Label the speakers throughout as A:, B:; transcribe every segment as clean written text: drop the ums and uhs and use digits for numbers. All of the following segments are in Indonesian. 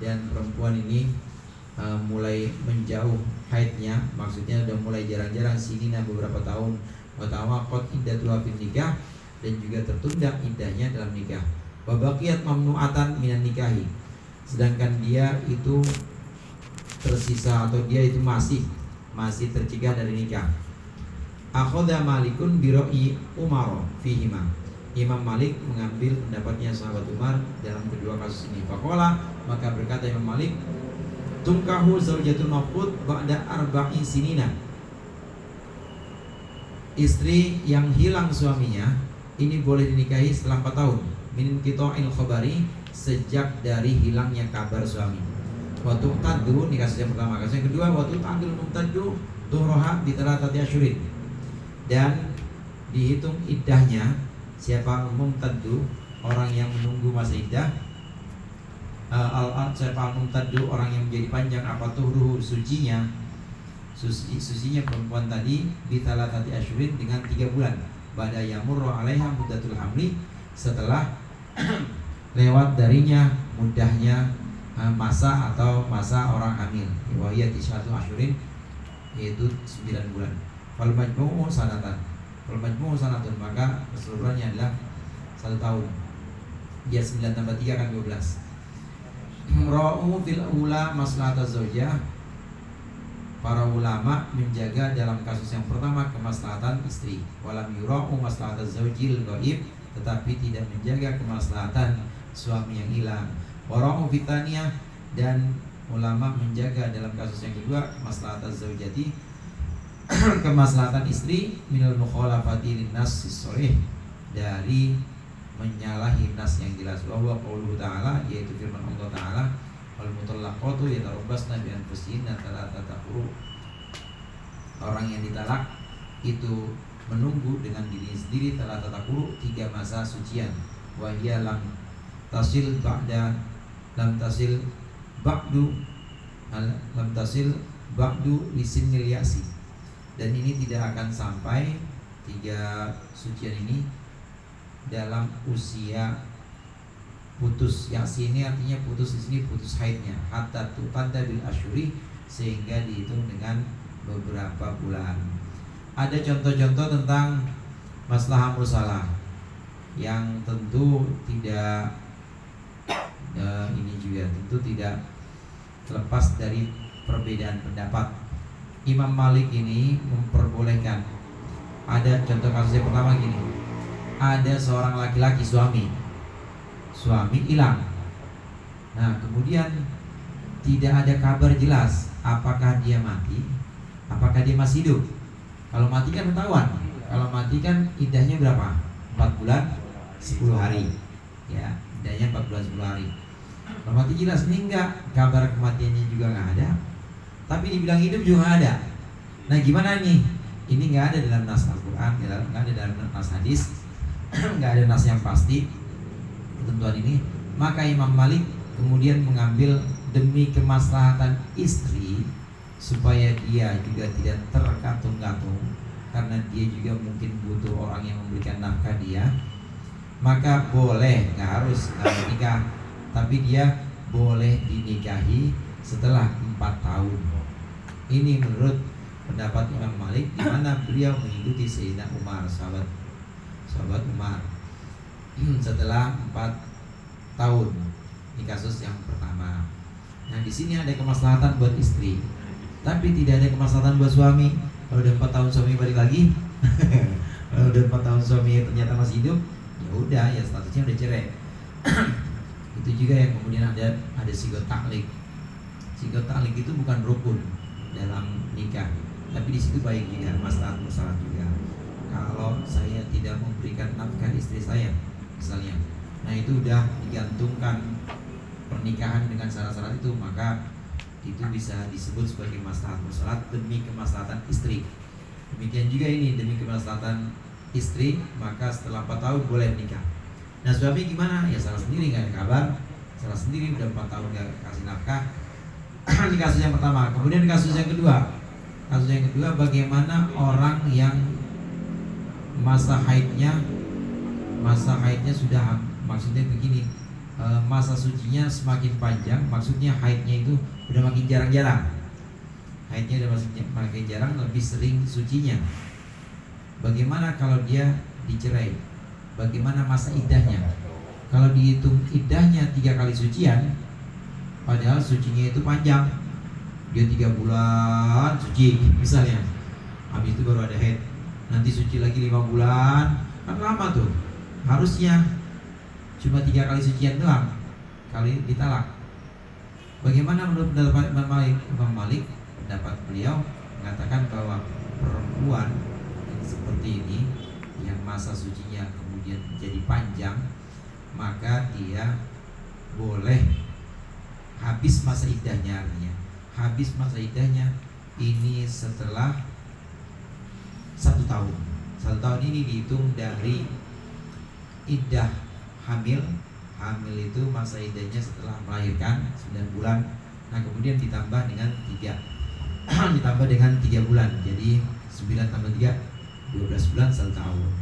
A: dan perempuan ini mulai menjauh haidnya, maksudnya udah mulai jarang-jarang sinina beberapa tahun, wa tawaqat iddatuha fin nikah, dan juga tertunda iddahnya dalam nikah. Wa baqiyat mamnu'atan minan nikahi, sedangkan dia itu tersisa atau dia itu masih tercegah dari nikah. Akhadha Malikun biro'i Umar fihima. Imam Malik mengambil pendapatnya sahabat Umar dalam kedua kasus ini. Faqala, maka berkata Imam Malik, tungkahu zaujatun mafqud ba'da arba'in sinina. Istri yang hilang suaminya ini boleh dinikahi setelah 4 tahun. Min qita'il khabari, sejak dari hilangnya kabar suami. Wa tu'taddu, ini kasus yang pertama. Kasus yang kedua, wa tu'taddu mumtaddu tuhroha bi thalathati asyhurin. Dan dihitung iddahnya siapa mumtaddu, orang yang menunggu masa iddah. Siapa mumtaddu, orang yang menjadi panjang apa tuhruhu, sucinya perempuan tadi bi thalathati asyhurin, dengan 3 bulan. Ba'da yamurru 'alaiha muddatul hamli, setelah lewat darinya mudahnya masa atau masa orang hamil. Wa hiya tis'atu asyhurin, yaitu 9 bulan. Fal majmu'u sanatan. Fal majmu'u sanatun, maka keseluruhannya adalah 1 tahun. Dia 9 tambah 3 kan 12. Ra'u fil ula maslahat zaujah. Para ulama menjaga dalam kasus yang pertama kemaslahatan istri. Walam yura'u maslahat zaujil ghaib, tetapi tidak menjaga kemaslahatan suami yang hilang. Wara'u fitaniyah, dan ulama menjaga dalam kasus yang kedua maslahat zaujati, kemaslahatan istri, minal mukhalafati linnas sharih, dari menyalahi nas yang jelas. Wa huwa qauluhu ta'ala, yaitu firman Allah Ta'ala, wal mutallaqatu yatarabbasna bi anfusihinna thalathata quru. Orang yang ditalak itu menunggu dengan diri sendiri thalathata quru, 3 masa sucian. Wa hiya lam tasil ba'du lisinil yasi, dan ini tidak akan sampai 3 sucian ini dalam usia putus. Yasi ini artinya putus, di sini putus haidnya, hatta tuqadda bil asyuri, sehingga dihitung dengan beberapa bulan. Ada contoh-contoh tentang maslahah mursalah yang tentu tidak ini juga tentu tidak lepas dari perbedaan pendapat. Imam Malik ini memperbolehkan. Ada contoh kasus yang pertama gini. Ada seorang laki-laki suami hilang. Nah, kemudian tidak ada kabar jelas apakah dia mati, apakah dia masih hidup. Kalau mati kan ketahuan. Kalau mati kan iddahnya berapa? 4 bulan 10 hari. Ya, iddahnya 4 bulan 10 hari. Kalau mati jelas, ini enggak, kabar kematiannya juga enggak ada, tapi dibilang hidup juga enggak ada. Nah, gimana nih? Ini enggak ada dalam nas Al-Qur'an, enggak ada dalam nas hadis, enggak ada nas yang pasti ketentuan ini. Maka Imam Malik kemudian mengambil demi kemaslahatan istri, supaya dia juga tidak terkatung-katung, karena dia juga mungkin butuh orang yang memberikan nafkah dia, maka boleh, nggak harus nikah, tapi dia boleh dinikahi setelah 4 tahun. Ini menurut pendapat Imam Malik, di mana beliau mengikuti Sayyidina Umar, sahabat Umar, setelah 4 tahun. Ini kasus yang pertama. Nah, di sini ada kemaslahatan buat istri, tapi tidak ada kemaslahatan buat suami. Kalau udah 4 tahun suami balik lagi, kalau udah 4 tahun suami ternyata masih hidup, ya udah, ya statusnya udah cerai. Itu juga yang kemudian ada sigot taklik. Sigot taklik itu bukan rukun dalam nikah, tapi di situ baik juga, maslahat mursalah juga. Kalau saya tidak memberikan nafkah istri saya, misalnya, nah itu udah digantungkan pernikahan dengan syarat-syarat itu, maka itu bisa disebut sebagai maslahat mursalah demi kemaslahatan istri. Demikian juga ini demi kemaslahatan istri, maka setelah 4 tahun boleh nikah. Nah, suami gimana? Ya salah sendiri, nggak ada kabar, salah sendiri, udah 4 tahun nggak kasih nafkah. Ini kasus yang pertama. Kemudian kasus yang kedua. Kasus yang kedua, bagaimana orang yang masa haidnya sudah, maksudnya begini, masa sucinya semakin panjang, maksudnya haidnya itu udah makin jarang-jarang. Haidnya udah makin jarang, lebih sering sucinya. Bagaimana kalau dia dicerai? Bagaimana masa iddahnya? Kalau dihitung iddahnya 3 kali sucian, padahal sucinya itu panjang, dia 3 bulan suci misalnya, habis itu baru ada haid, nanti suci lagi 5 bulan, kan lama tuh. Harusnya cuma 3 kali sucian doang, kali ditalak. Bagaimana menurut pendapat Imam Malik? Imam Malik, pendapat beliau mengatakan bahwa perempuan yang seperti ini, yang masa sucinya kemudian jadi panjang, maka dia boleh habis masa iddahnya. Artinya habis masa iddahnya ini setelah 1 tahun. 1 tahun ini dihitung dari iddah hamil. Hamil itu masa iddahnya setelah melahirkan 9 bulan. Nah kemudian ditambah dengan 3 ditambah dengan 3 bulan. Jadi 9 tambah 3 12 bulan, 1 tahun.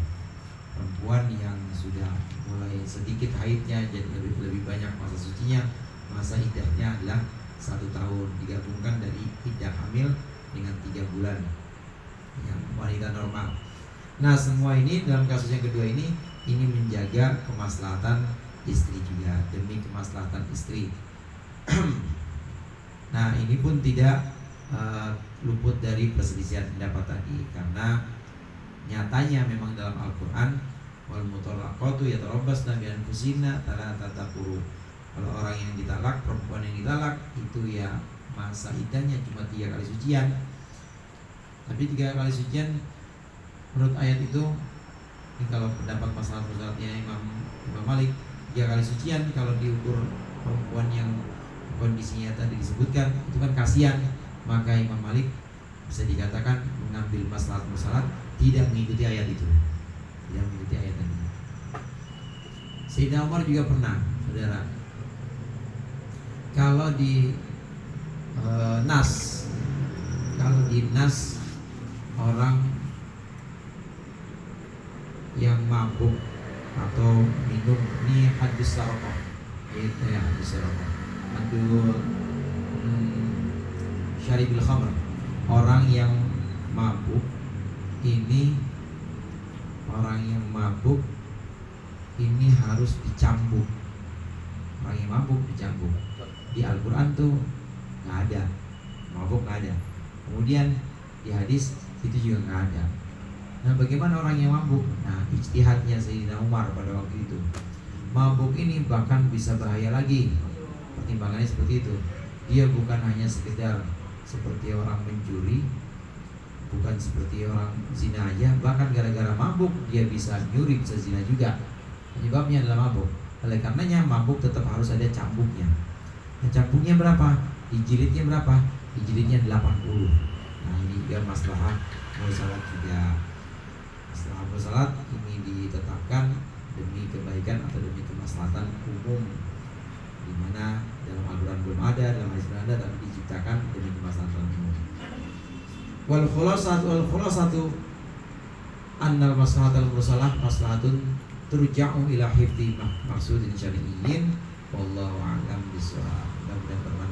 A: Perempuan yang sudah mulai sedikit haidnya, jadi lebih banyak masa sucinya, masa iddahnya adalah 1 tahun, digabungkan dari iddah hamil dengan 3 bulan yang wanita normal. Nah semua ini dalam kasus yang kedua ini menjaga kemaslahatan istri juga, demi kemaslahatan istri. Nah ini pun tidak luput dari perselisihan pendapat tadi, karena nyatanya memang dalam Al-Quran, wal mutallaqatu yatarabbasna bi anfusihinna thalathata quru. Kalau orang yang ditalak, perempuan yang ditalak itu ya masa iddahnya cuma 3 kali sucian. Tapi 3 kali sucian menurut ayat itu, ini kalau pendapat masalah-masalahnya Imam Malik, 3 kali sucian kalau diukur perempuan yang kondisinya tadi disebutkan itu kan kasihan, maka Imam Malik bisa dikatakan mengambil masalah-masalah, tidak mengikuti ayat itu, tidak mengikuti ayat tadi. Sayyidina Umar juga pernah, saudara, kalau di nas orang yang mabuk atau minum, ini hadis sarqah, itu ya hadis sarqah, hadul syaribil khamr, orang yang mabuk ini, orang yang mabuk ini harus dicambuk. Orang yang mabuk dicambuk. Di Al-Quran tuh nggak ada, mabuk nggak ada. Kemudian di hadis itu juga nggak ada. Nah bagaimana orang yang mabuk? Nah ijtihadnya Sayyidina Umar pada waktu itu, mabuk ini bahkan bisa bahaya lagi. Pertimbangannya seperti itu. Dia bukan hanya sekedar seperti orang mencuri, bukan seperti orang zina aja, bahkan gara-gara mabuk dia bisa nyuri, bisa zina juga. Penyebabnya adalah mabuk. Oleh karenanya mabuk tetap harus ada cambuknya. Nah, cambuknya berapa? Dijilidnya berapa? Dijilidnya 80. Nah ini juga masalah salat juga. Masalah salat ini ditetapkan demi kebaikan atau demi kemaslahatan umum, di mana dalam Al-Quran belum ada, dalam hadis belum ada, tapi diciptakan demi kemaslahatan umum. Wal khulasatu annal maslahatul mursalah maslahatun turja'u ila hifdzi maksudin syar'iyyin wallahu a'lam bishawab. Mudah-mudahan